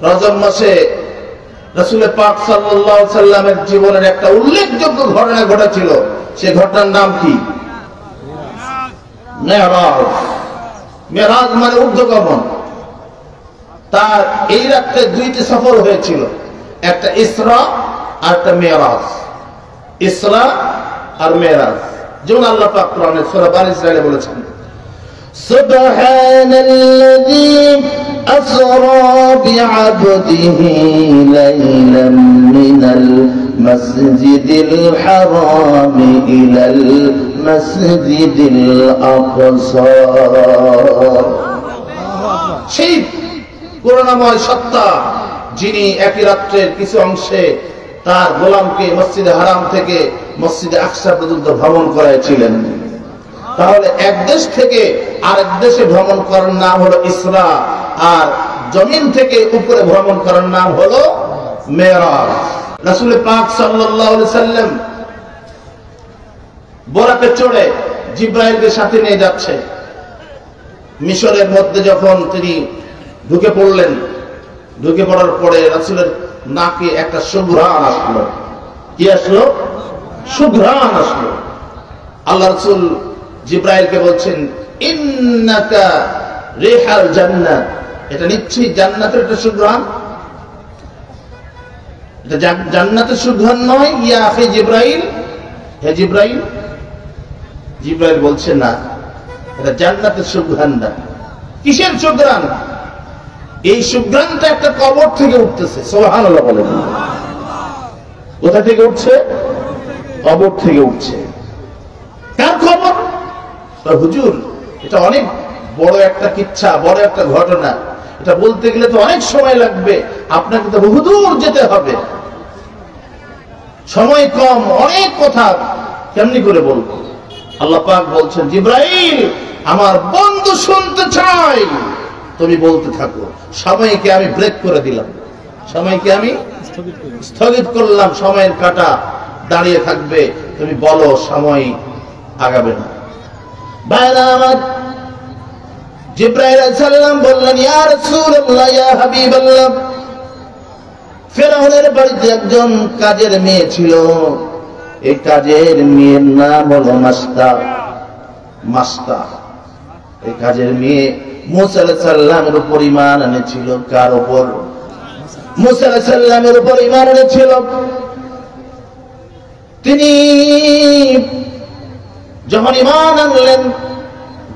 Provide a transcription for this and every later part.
রজব মাসে রাসূল পাক সাল্লাল্লাহু আলাইহি সাল্লামের জীবনের একটা উল্লেখযোগ্য ঘটনা ঘটেছিল। সেই ঘটনার নাম কি? মেরাজ। মেরাজ মানে ঊর্ধ্বগমন। তার এই রাতে দুইটি সফর হয়েছিল, একটা ইসরা আর একটা মেরাজ। ইসরা আর মেরাজ, যেমন আল্লাহ পাক কোরআনে সূরা বানী ইসরাঈলে বলেছেন, সুবহানাল্লাযী আসরা বিআবদিহি লাইলাম মিনাল মাসজিদিল হারাম ইলাল মাসজিদিল আকসা। সেই করুণাময় সত্তা যিনি একই রাত্রের কিছু অংশে তার গোলামকে মসজিদে হারাম থেকে মসজিদে আকসা পর্যন্ত ভ্রমণ করাইছিলেন। তাহলে এক দেশ থেকে আরেক দেশে ভ্রমণ করার নাম হলো ইসরা, আর জমিন থেকে উপরে ভ্রমণ করার নাম হলো মেরাজ। রাসূল পাক সাল্লাল্লাহু আলাইহি সাল্লাম বোরাকে চড়ে জিবরাইলকে সাথে নিয়ে যাচ্ছে। মিশরের মধ্যে যখন তিনি ঢুকে পড়লেন, ঢুকে পড়ার পরে রাসূলের নাকে একটা সুঘ্রাণ আসলো। কি আসলো? সুঘ্রাণ আসলো। আল্লাহ রাসূল জিবরাইলকে বলছেন, ইন্নাকা রিহাল জান্নাত, এটা নিশ্চয়ই জান্নাতের একটা সুঘ্রাণ। এটা জান্নাতের সুঘ্রাণ নয়। ইয়া আখি জিবরাইল, হে জিবরাইল। জিবরাইল বলছে না, এটা জান্নাতের সুঘ্রাণ না। কিসের সুঘ্রাণ? এই সুঘ্রাণটা একটা কবর থেকে উঠতেছে। সুবহানাল্লাহ বলেন। কোথা থেকে উঠছে? কবর থেকে উঠছে। কার খবর? হুজুর, এটা অনেক বড় একটা কিচ্ছা, বড় একটা ঘটনা। এটা বলতে গেলে তো অনেক সময় লাগবে, আপনাকে তো বহুদূর যেতে হবে, সময় কম, অনেক কথা কেমনি করে বলবো? আল্লাহ পাক বলছেন, জিবরাইল আমার বন্ধু শুনতে চাই, তুমি বলতে থাকো। সময়কে আমি ব্রেক করে দিলাম, সময়কে আমি স্থগিত করলাম। সময়ের কাঁটা দাঁড়িয়ে থাকবে, তুমি বলো, সময় আগাবে না। ভাইরা আমার, জিবরাইল আলাইহিস সালাম বললেন, ইয়া রাসূলুল্লাহ, ইয়া হাবিবাল্লাহ, ফেরাউনের বাড়িতে একজন কাজের মেয়ে ছিল। এই কাজের মেয়ের নাম হলো মাস্তা। মাস্তা, এই কাজের মেয়ে মুসা আলাইহিস সালামের উপর ঈমান এনেছিল। কার উপর? মুসা আলাইহিস সালামের উপর ঈমান এনেছিল। তিনি যখন ঈমান আনলেন,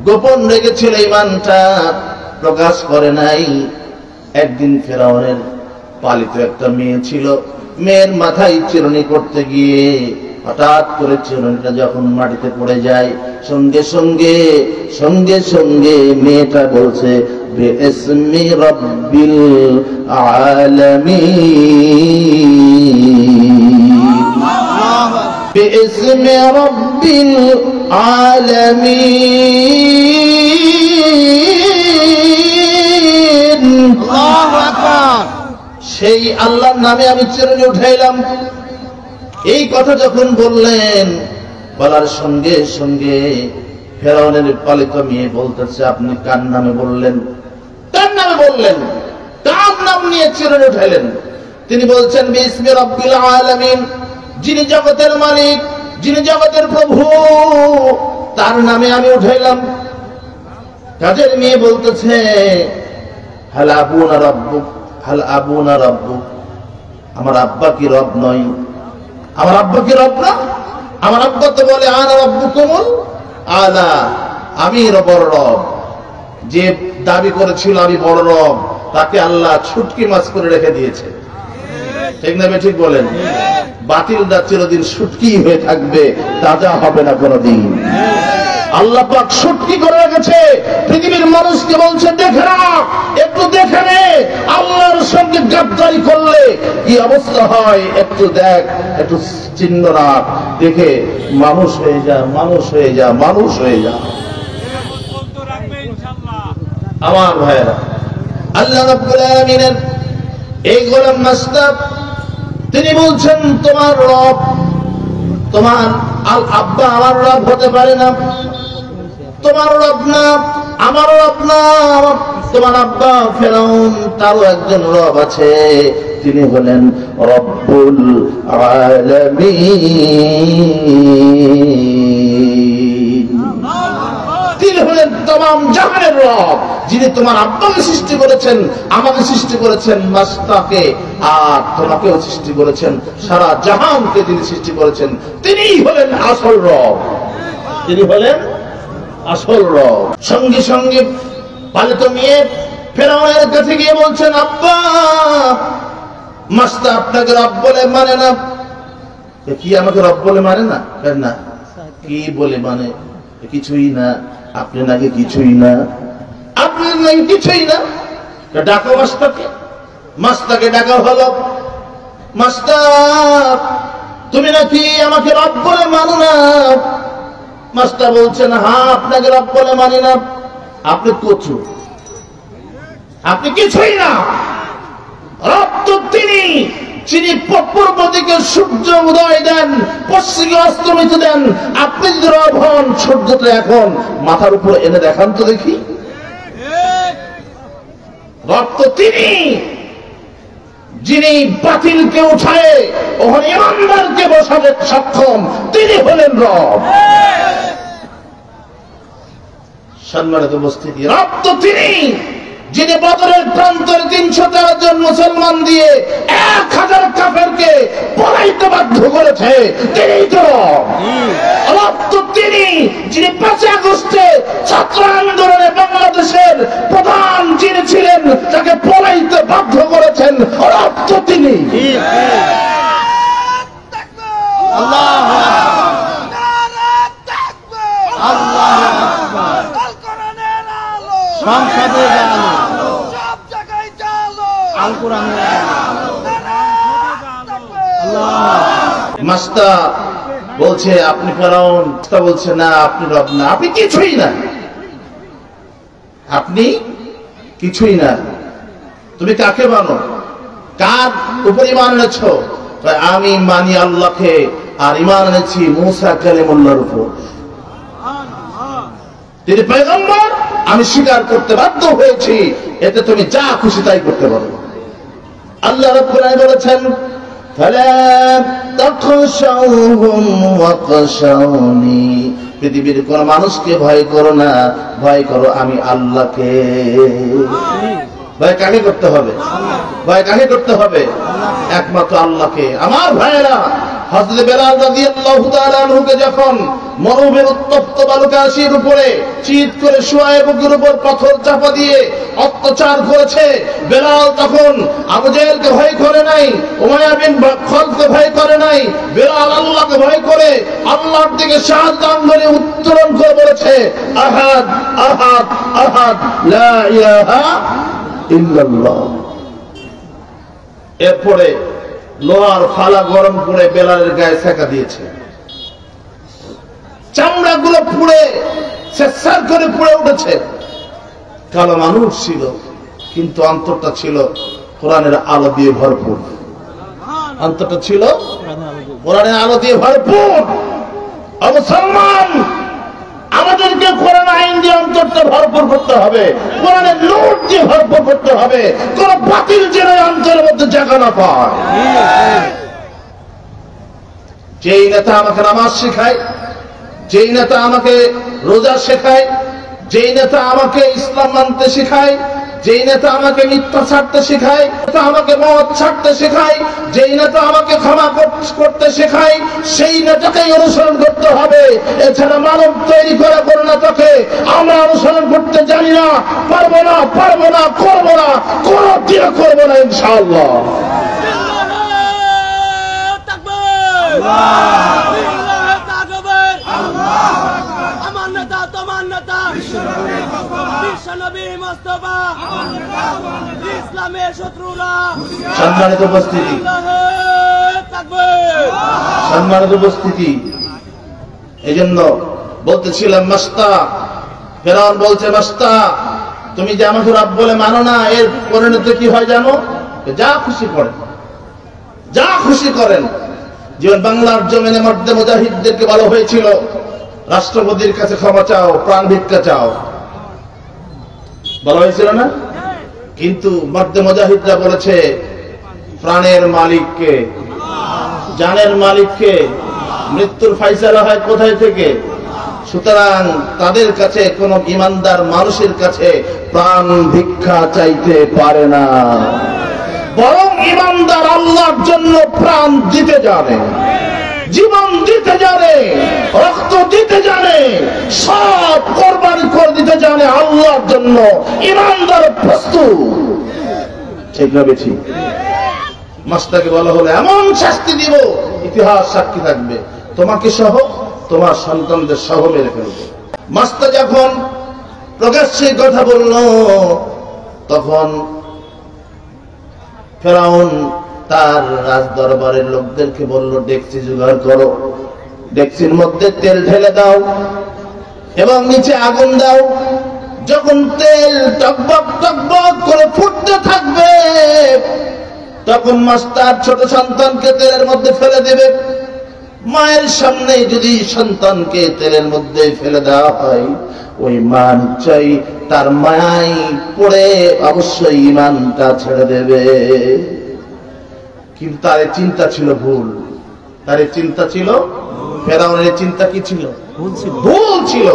গোপন রেখেছিল, ঈমানটা প্রকাশ করে নাই। একদিন ফেরাউনের পালিত একটা মেয়ে ছিল, মেয়ের মাথায় চিরুনি করতে গিয়ে হঠাৎ করে চিরুনিটা যখন মাটিতে পড়ে যায়, সঙ্গে সঙ্গে সঙ্গে সঙ্গে মেয়েটা বলছে, বিসমি রাব্বিল আলামিন, বিসমি রাব্বিল আলামিন। আল্লাহু আকবার। সেই আল্লাহর নামে আমি চিরুনি উঠাইলাম। এই কথা যখন বললেন, বলার সঙ্গে সঙ্গে ফেরাউনের পালিত মেয়ে বলতেছে, আপনি কার নামে বললেন? কার নামে বললেন? কার নাম নিয়ে চিরুনি উঠাইলেন? তিনি বলছেন, বিসমি রাব্বিল আলামিন, যিনি জগতের মালিক, যিনি জগতের প্রভু, তার নামে আমি উঠাইলাম। কাজের মেয়ে বলতেছে, হাল আবুনা রাব্বুক, হাল আবুনা রাব্বুক, আমার আব্বা কি রব নয়? আমার আব্বা কি রব না? আমার আব্বা তো বলে, আনা রাব্বুকুমুল আলা, আমি বড় রব। যে দাবি করেছিল আমি বড় রব, তাকে আল্লাহ ছুটকি মাছ করে রেখে দিয়েছে। ঠিক না? ঠিক বলেন। বাতিলটা চিরদিন শুটকি হয়ে থাকবে, তাজা হবে না কোনদিন। আল্লাহ পাক শুটকি করে রেখেছে। পৃথিবীর মানুষকে বলছে, দেখে না, একটু দেখে নে, আল্লাহর সঙ্গে গাদ্দারি করলে কি অবস্থা হয়, একটু দেখ, একটু চিহ্ন রাখ, দেখে মানুষ হয়ে যা, মানুষ হয়ে যা, মানুষ হয়ে যা। আমার ভাইয়েরা, আল্লাহ রাব্বুল আলামিনের এই গোলাম মাস্তাব, তিনি বলছেন, তোমার রব, তোমার আব্বা আমার রব হতে পারে না। তোমার রব না, আমার রব না, তোমার আব্বা ফেরাউন তারও একজন রব আছে, তিনি হলেন রব্বুল আলামিন। তিনি হলেন तमाम জাহানের রব, যিনি তোমার আব্বাকে সৃষ্টি করেছেন, আমাকে সৃষ্টি করেছেন, মাস্তাকে, আর তোমাকেও সৃষ্টি করেছেন, সারা জাহানকে তিনি সৃষ্টি করেছেন। তিনিই হলেন আসল রব, তিনি হলেন আসল রব। সঙ্গে সঙ্গে পালিত মেয়ে ফেরাউনের কাছে গিয়ে বলছেন, আব্বা মাস্তা আপনাকে রব বলে মানে না। কি আমাকে রব বলে মানে না? না, কি বলে মানে? কিছুই না, আপনি নাকি কিছুই না, আপনি নাকি কিছুই না। ডাকো মাস্তাকে। মাস্তাকে ডাকা হলো। মাস্টার, তুমি নাকি আমাকে রব বলে মানো না? মাস্টার বলছেন, হ্যাঁ আপনাকে রব বলে মানি না। আপনি কচু, আপনি কিছুই না। রব তো তিনি, যিনি পূর্ব দিকে সূর্য উদয় দেন, পশ্চিমে অস্তমিত দেন। আপনি যদি রব হন, সূর্যটা এখন মাথার উপর এনে দেখান তো দেখি। রব তো তিনি, যিনি বাতিলকে উঠায় ওখানে ইমানদারকে বসাতে সক্ষম, তিনি হলেন রব। সম্মানিত উপস্থিতি, রব তো তিনি, যিনি বদরের প্রান্তরে 313 জন মুসলমান দিয়ে 1000 কাফেরকে পলাইতে বাধ্য করেছে, তিনিই তো রব। তো তিনি, যিনি 5 আগস্টে ছাত্র আন্দোলনে বাংলাদেশের প্রধান যিনি ছিলেন, তাকে পলাইতে বাধ্য করেছেন, রব তো তিনি। সংসদে আলো, সব জায়গায় আলো, আল কোরআনে আল্লাহ। মাস্টার বলছে আপনি ফেরাউন, মাস্টার বলছে না আপনি রব না, আপনি কিছুই না, আপনি কিছুই না। তুমি কাকে মানো? কার উপর ঈমান এনেছো? আমি মানি আল্লাহকে, আর ঈমান এনেছি মূসা কালিমুল্লাহর উপর। তিনি পয়গম্বর, আমি স্বীকার করতে বাধ্য হয়েছি, এতে তুমি যা খুশি তাই করতে পারো। আল্লাহ রাব্বুল আলামিন বলেছেন, ফালা তাখশাউহুম ওয়াখশাউনি, পৃথিবীর কোন মানুষকে ভয় করো না, ভয় করো আমি আল্লাহকে। ভয় কাকে করতে হবে? ভয় কাকে করতে হবে? একমাত্র আল্লাহকে। আমার ভাইয়েরা, হযরত বেলাল রাদিয়াল্লাহু তাআলা আনহুকে যখন মরুভূমির উত্তপ্ত বালুকাশির উপরে চিৎ করে শুয়ায়ে বুকের উপর পাথর চাপা দিয়ে অত্যাচার করেছে, বেলাল তখন আবু জেহেলকে ভয় করে নাই, উমাইয়া বিন খালদকে ভয় করে নাই, বেলাল আল্লাহকে ভয় করে আল্লাহর দিকে শাহাদাত আঙ্গুলে উত্তোলন করে বলেছে, আহাদ আহাদ আহাদ লা ইলাহা ইল্লাল্লাহ। এরপরে লোহার ফালা গরম করে বেলালের গায়ে সেকা দিয়েছে, চামড়াগুলো পুড়ে ছেঁচড় করে পুড়ে উঠেছে। কালো মানুষ ছিল, কিন্তু অন্তরটা ছিল কোরআনের আলো দিয়ে ভরপুর। অন্তরটা ছিল কোরআনের আলো দিয়ে ভরপুর। মুসলমান, আমাদেরকে কোরআন আইন দিয়ে অন্তরটা ভরপুর করতে হবে, কোরআনের নূর দিয়ে ভরপুর করতে হবে, কোন বাতিল যেন অন্তরের মধ্যে জায়গা না পায়। যেই নেতা আমাকে নামাজ শেখায়, যেই নেতা আমাকে রোজা শেখায়, যেই নেতা আমাকে ইসলাম মানতে শেখায়, যেই নেতা আমাকে মিথ্যা ছাড়তে শেখায়, আমাকে মদ ছাড়তে শেখায়, যেই নেতা আমাকে ক্ষমা করতে শেখায়, সেই নেতাকেই অনুসরণ করতে হবে। এছাড়া মানব তৈরি করা কোন নেতাকে আমরা অনুসরণ করতে জানি না, পারবো না, পারবো না, করবো না, কোনদিন করবো না ইনশাআল্লাহ। সম্মানিত উপস্থিতি, সম্মানিত উপস্থিতি, এই জন্য বলতেছিলাম মাস্তা, ফেরাউন বলছে মাস্তা তুমি যে আমাকে রব বলে মানো না, এর পরিণতি কি হয় জানো? যা খুশি করেন, যা খুশি করেন। যেমন বাংলার জমিনে মর্দে মুজাহিদদেরকে বলা হয়েছিল রাষ্ট্রপতির কাছে ক্ষমা চাও, প্রাণ ভিক্ষা চাও, বলা হয়েছিল না? কিন্তু মধ্যে মুজাহিদরা বলেছে প্রাণের মালিককে, জানের মালিককে, মৃত্যুর ফায়সালা হয় কোথায় থেকে? সুতরাং তাদের কাছে কোন ইমানদার মানুষের কাছে প্রাণ ভিক্ষা চাইতে পারে না, বরং ইমানদার আল্লাহর জন্য প্রাণ দিতে জানে, জীবন দিতে জানে, রক্ত দিতে জানে, সব কোরবানি করে দিতে জানে আল্লাহর জন্য। ইমানদার প্রস্তুত, ঠিক না বেশি? মাস্তাকে বলা হলো এমন শাস্তি দিব, ইতিহাস সাক্ষী থাকবে, তোমাকে সহ তোমার সন্তানদের সহ মেরে ফেলবে। মাস্তা যখন প্রকাশ্যে কথা বলল, তখন ফেরাউন তার রাজ দরবারের লোকদেরকে বলল, ডেকচি জোগাড় করো, ডেকচির মধ্যে তেল ঢেলে দাও এবং নিচে আগুন দাও। যখন তেল টকবক টকবক করে ফুটতে থাকবে, তখন মাস্টার ছোট সন্তানকে তেলের মধ্যে ফেলে দেবে। মায়ের সামনে যদি সন্তানকে তেলের মধ্যে ফেলে দেওয়া হয়, ওই মা নিশ্চয় তার মায়াই পড়ে অবশ্যই ইমানটা ছেড়ে দেবে। কিন্তু তার চিন্তা ছিল ভুল, তার চিন্তা ছিল, ফেরাউনের চিন্তা কি ছিল? ভুল ছিল।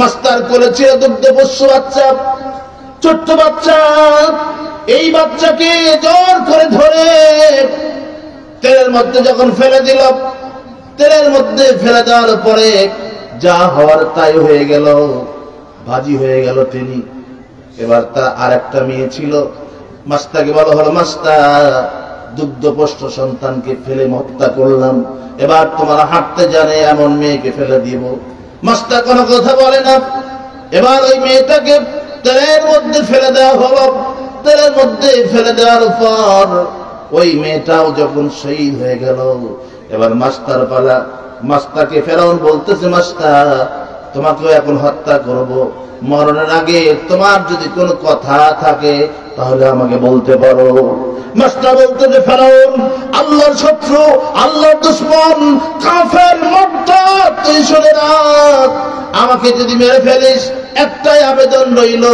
মাস্টার করেছিল দুগ্ধপোষ্য বাচ্চা, ছোট্ট বাচ্চা, এই বাচ্চাকে জোর করে ধরে তেলের মধ্যে যখন ফেলে দিল, তেলের মধ্যে ফেলে দেওয়ার পরে যা হওয়ার তাই হয়ে গেল, ভাজি হয়ে গেল তিনি। এবার তার আর একটা মেয়ে ছিল, মাস্তাকে বলা হলো, মাস্তা দুগ্ধপোষ্য সন্তানকে ফেলে হত্যা করলাম, এবার তোমার হাঁটতে জানে এমন মেয়েকে ফেলে দিব। মাস্তা কোনো কথা বলে না। এবার ওই মেয়েটাকে তেলের মধ্যে ফেলে দেওয়া হলো। তেলের মধ্যে ফেলে দেওয়ার পর ওই মেয়েটাও যখন শহীদ হয়ে গেল, এবার মাস্টার পালা। মাস্তাকে ফেরাউন বলতেছে, মাস্তা তোমাকেও এখন হত্যা করব, মরণের আগে তোমার যদি কোনো কথা থাকে তাহলে আমাকে বলতে পারো। মাস্টার বলতেছে, ফেরাউন আল্লাহর শত্রু, আল্লাহর দুশমন, কাফের, মুরতাদ, তুই শুনে রাখ, আমাকে যদি মেরে ফেলিস একটাই আবেদন রইল,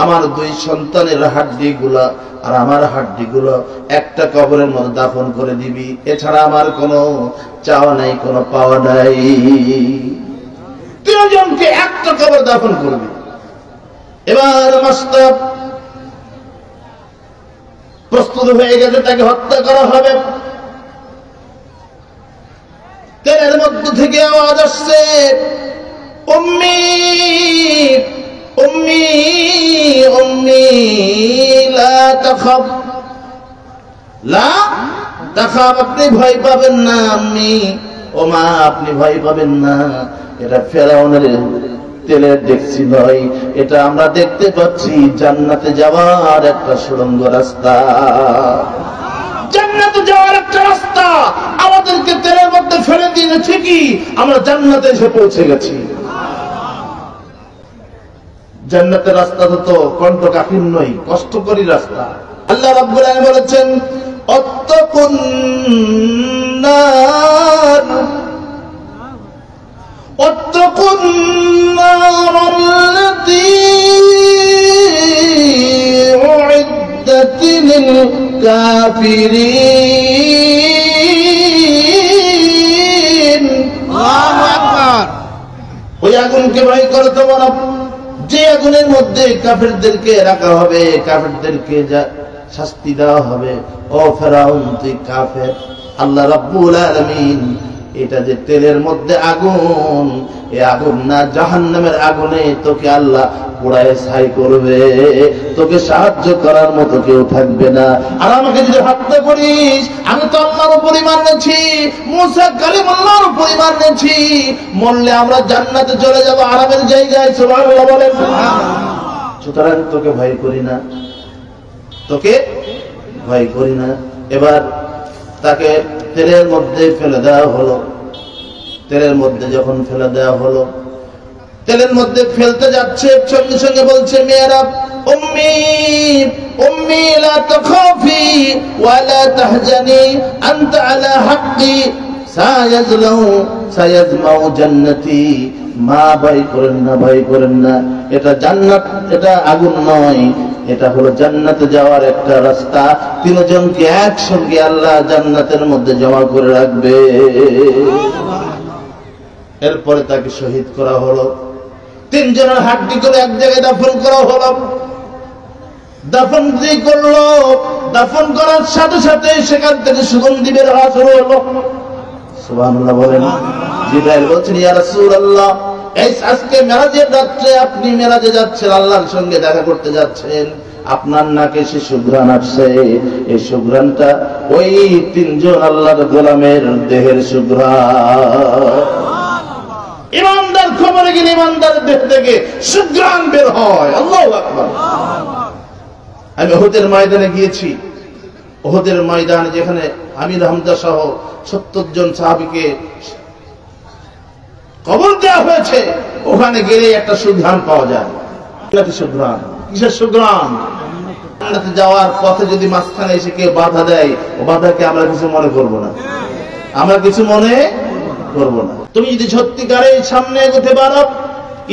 আমার দুই সন্তানের হাড্ডিগুলা আর আমার হাড্ডিগুলো একটা কবরের মধ্যে দাফন করে দিবি, এছাড়া আমার কোনো চাওয়া নাই, কোনো পাওয়া নাই। তিনজনকে একটা কবর দাফন করবি। এবার মাস্টার প্রস্তুত হয়ে গেছে, তাকে হত্যা করা হবে। তেলের মধ্যে থেকে আওয়াজ আসছে, উম্মি উম্মি উম্মি লা তাখাব, লা তাখাব, আপনি ভয় পাবেন না আম্মি, ও মা আপনি ভয় পাবেন না। এটা ফেরাউনের তেলের ডেকচি নয়, এটা আমরা দেখতে পাচ্ছি জান্নাতে যাওয়ার একটা সুড়ঙ্গ রাস্তা, জান্নাতে যাওয়ার একটা রাস্তা। আমাদেরকে তেলের মধ্যে ফেলে দিয়েছে ঠিকই, আমরা জান্নাতে এসে পৌঁছে গেছি। জান্নাতের রাস্তা তো কণ্ঠকাঠিন্যই, কষ্টকরী রাস্তা। আল্লাহ রাব্বুল আলামিন বলেছেন, অত্তাকুন নার, অত্তাকুন নারাল্লাতী উইদ্দাত লিল কাফিরিন। আল্লাহু আকবার। ওই আগুনকে ভয় করো তোমরা, যে আগুনের মধ্যে কাফেরদেরকে রাখা হবে, কাফেরদেরকে শাস্তি দেওয়া হবে। ও ফেরাউন তুই কাফের, আল্লাহ রাব্বুল আলামিন এটা যে তেলের মধ্যে আগুন, এই আগুন না জাহান্নামের আগুনে তোকে আল্লাহ পোড়ায় ছাই করবে, তোকে সাহায্য করার মতো কেউ থাকবে না। আর আমাকে যদি হত্যা করিস, আমি তো আল্লাহর উপর ঈমান এনেছি, মুসা কালিমুল্লাহর উপর ঈমান এনেছি, মরলে আমরা জান্নাতে চলে যাব, আরামের জায়গায়। সুবহানাল্লাহ বলেন। সুতরাং তোকে ভয় করি না, তোকে ভয় করি না। এবার তাকে তেলের মধ্যে ফেলে দেওয়া হলো। তেলের মধ্যে যখন ফেলে দেওয়া হলো, তেলের মধ্যে ফেলতে যাচ্ছে, সঙ্গে সঙ্গে বলছে মেয়েরা, উম্মি উম্মি লা তাখাফি ওয়া লা তাহজানি আনতা আলা হাক্কি সায়াজলাউ সায়াজমাউ জান্নাতি। মা ভয় করেন না, ভয় করেন না, এটা জান্নাত, এটা আগুন নয়, এটা হলো জান্নাতে যাওয়ার একটা রাস্তা। তিনজনকে একসঙ্গে আল্লাহ জান্নাতের মধ্যে জমা করে রাখবে। এরপরে তাকে শহীদ করা হলো, তিনজনের হাড্ডি করে এক জায়গায় দাফন করা হলো। দাফন যে করলো, দাফন করার সাথে সাথে সেখান থেকে সুগন্ধি বের হওয়া শুরু হলো। সুবহানাল্লাহ বলেন। জিবরাইল বলছেন, ইয়া রাসূলুল্লাহ, এই আজকে মেরাজের রাত্রে আপনি মেরাজে যাচ্ছেন, আল্লাহর সঙ্গে দেখা করতে যাচ্ছেন, আপনার নাকে সে সুঘ্রাণ আসছে। এই সুঘ্রাণটা ওই তিনজন আল্লাহর গোলামের দেহের সুঘ্রাণ। ইমানদার খবরে গেলে ইমানদারের দেহ থেকে সুঘ্রাণ বের হয়। আল্লাহু আকবার। আমি উহুদের ময়দানে গিয়েছি। উহুদের ময়দানে যেখানে আমির হামজা সহ 70 জন সাহাবীকে কবর দেওয়া হয়েছে, ওখানে গেলে একটা সুঘ্রাণ পাওয়া যায়। সুঘ্রাণ কিসের সুঘ্রাণ? জান্নাতে যাওয়ার পথে যদি মাঝখানে এসে কেউ বাধা দেয়, ও বাধাকে আমরা কিছু মনে করব না, আমরা কিছু মনে করব না। তুমি যদি সত্যিকারে সামনে এগোতে পারো,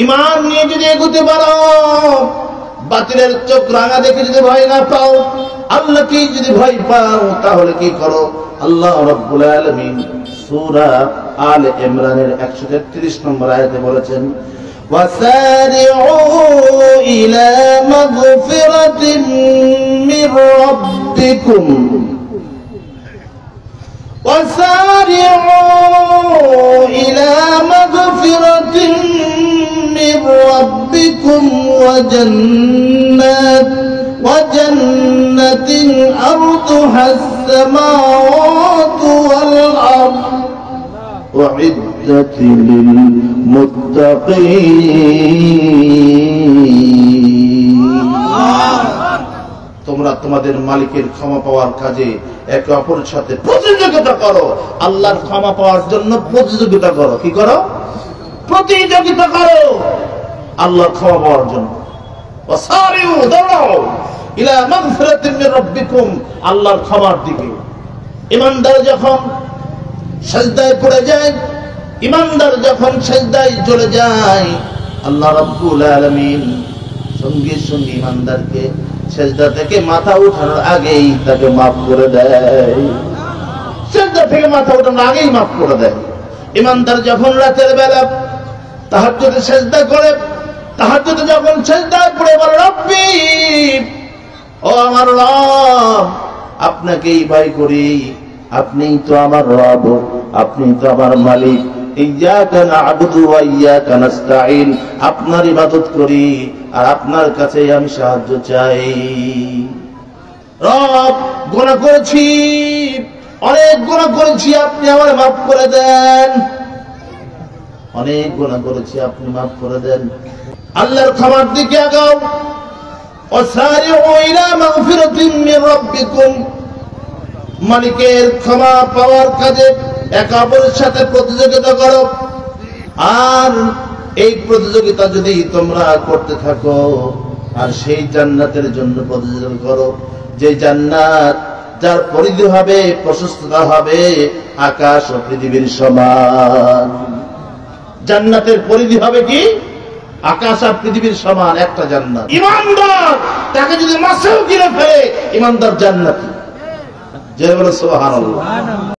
ঈমান নিয়ে যদি এগোতে পারো, বাতিলের চোখ রাঙা দেখে যদি ভয় না পাও, আল্লাহকে যদি ভয় পাও, তাহলে কি করো? আল্লাহ রাব্বুল আলামিন সূরা আলে ইমরানের 133 নম্বর আয়াতে বলেছেন, ওয়াসারিউ ইলা মাগফিরাতিন মির রাব্বিকুম وسارعوا إلى مغفرة من ربكم وجنة أرضها السماوات والأرض أعدت للمتقين। তোমরা তোমাদের মালিকের ক্ষমা পাওয়ার কাজে একে অপরের সাথে প্রতিযোগিতা করো। আল্লাহর ক্ষমা পাওয়ার জন্য প্রতিযোগিতা করো। কি করো? প্রতিযোগিতা করো আল্লাহর ক্ষমা পাওয়ার জন্য। ওয়াসারিউ, দৌড়াও, ইলা মাগফিরাতিন মির রাব্বিকুম, আল্লাহর ক্ষমার দিকে। ঈমানদার যখন সিজদায় পড়ে যায়, ঈমানদার যখন সিজদায় চলে যায়, আল্লাহ রাব্বুল আলামিন সঙ্গে সঙ্গে ঈমানদারকে সিজদা থেকে মাথা উঠানোর আগেই তাকে মাফ করে দেয়। সিজদা থেকে মাথা উঠানোর আগেই মাফ করে দেয়। ঈমানদার যখন রাতের বেলা তাহাজ্জুদে সিজদা করে, তাহাজ্জুদে যখন সিজদায় পড়ে বলে, রব্বি, ও আমার রব, আপনাকেই ভয় করি, আপনিই তো আমার রব, আপনি তো আমার মালিক, ইয়্যাকা না'বুদু ওয়া ইয়্যাকা নাস্তাঈন, আপনার ইবাদত করি আর আপনার কাছে আমি সাহায্য চাই। রব, গুনাহ করেছি, অনেক গুনাহ করেছি, আপনি আমারে মাফ করে দেন। অনেক গুনাহ করেছি, আপনি মাফ করে দেন। আল্লাহর ক্ষমার দিকে আগাও। ওয়াসারিউ ইলা মাগফিরাতিন মির রাব্বিকুম, মালিকের ক্ষমা পাওয়ার কাজে একে অপরের সাথে প্রতিযোগিতা করো। আর এই প্রতিযোগিতা যদি তোমরা করতে থাকো, আর সেই জান্নাতের জন্য প্রতিযোগিতা করো, যে জান্নাত যার পরিধি হবে, প্রশস্ততা হবে আকাশ ও পৃথিবীর সমান। জান্নাতের পরিধি হবে কি? আকাশ আর পৃথিবীর সমান একটা জান্নাত। ঈমানদার তাকে যদি মাছেও কিনে ফেলে, ঈমানদার জান্নাতি। জয় বলো সুবহানাল্লাহ।